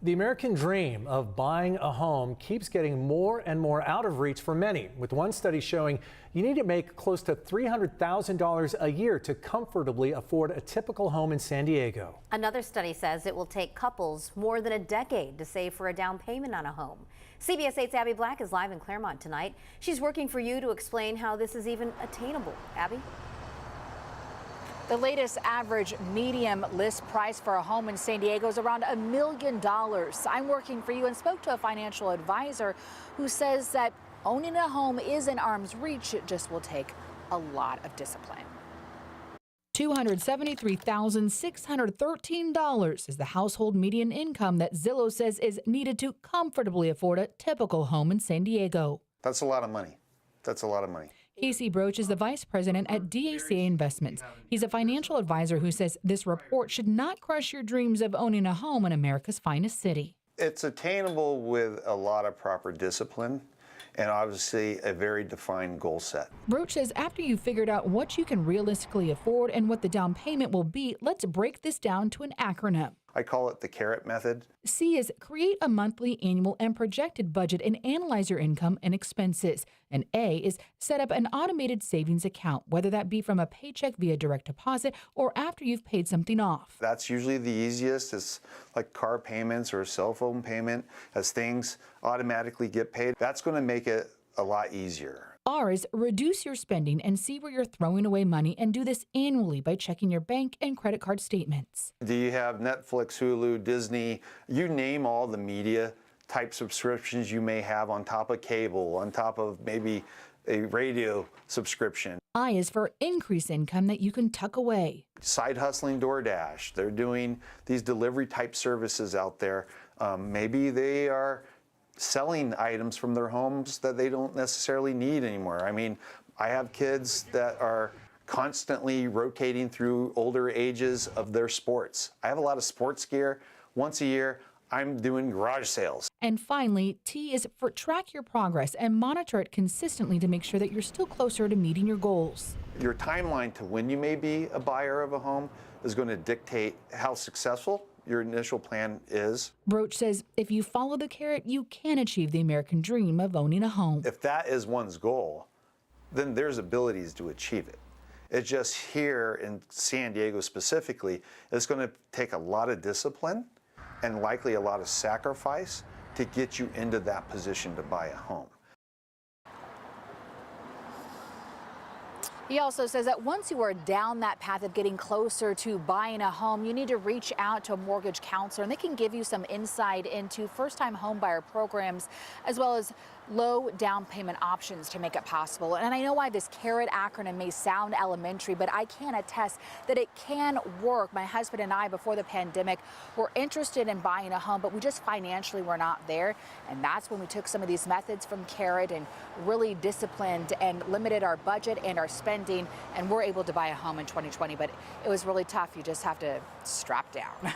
The American dream of buying a home keeps getting more and more out of reach for many, with one study showing you need to make close to $300,000 a year to comfortably afford a typical home in San Diego. Another study says it will take couples more than a decade to save for a down payment on a home. CBS 8's Abby Black is live in Claremont tonight. She's working for you to explain how this is even attainable. Abby? The latest average medium list price for a home in San Diego is around $1 million. I'm working for you and spoke to a financial advisor who says that owning a home is in arm's reach. It just will take a lot of discipline. $273,613 is the household median income that Zillow says is needed to comfortably afford a typical home in San Diego. That's a lot of money. That's a lot of money. Casey Broach is the vice president at DACA Investments. He's a financial advisor who says this report should not crush your dreams of owning a home in America's finest city. It's attainable with a lot of proper discipline and obviously a very defined goal set. Broach says after you've figured out what you can realistically afford and what the down payment will be, let's break this down to an acronym. I call it the CARIT method. C is create a monthly, annual, and projected budget and analyze your income and expenses. And A is set up an automated savings account, whether that be from a paycheck via direct deposit or after you've paid something off. That's usually the easiest. It's like car payments or a cell phone payment. As things automatically get paid, that's going to make it a lot easier. R is reduce your spending and see where you're throwing away money, and do this annually by checking your bank and credit card statements. Do you have Netflix, Hulu, Disney, you name all the media type subscriptions you may have on top of cable, on top of maybe a radio subscription. I is for increased income that you can tuck away. Side hustling DoorDash, they're doing these delivery type services out there. Maybe they are selling items from their homes that they don't necessarily need anymore. I mean, I have kids that are constantly rotating through older ages of their sports. I have a lot of sports gear. Once a year, I'm doing garage sales. And finally, T is for track your progress and monitor it consistently to make sure that you're still closer to meeting your goals. Your timeline to when you may be a buyer of a home is going to dictate how successful your initial plan is. Broach says if you follow the CARIT, you can achieve the American dream of owning a home. If that is one's goal, then there's abilities to achieve it. It's just here in San Diego specifically, it's going to take a lot of discipline and likely a lot of sacrifice to get you into that position to buy a home. He also says that once you are down that path of getting closer to buying a home, you need to reach out to a mortgage counselor, and they can give you some insight into first-time home buyer programs as well as low down payment options to make it possible. And I know why this CARIT acronym may sound elementary, but I can attest that it can work. My husband and I, before the pandemic, were interested in buying a home, but we just financially were not there. And that's when we took some of these methods from CARIT and really disciplined and limited our budget and our spending, and we're able to buy a home in 2020. But it was really tough. You just have to strap down.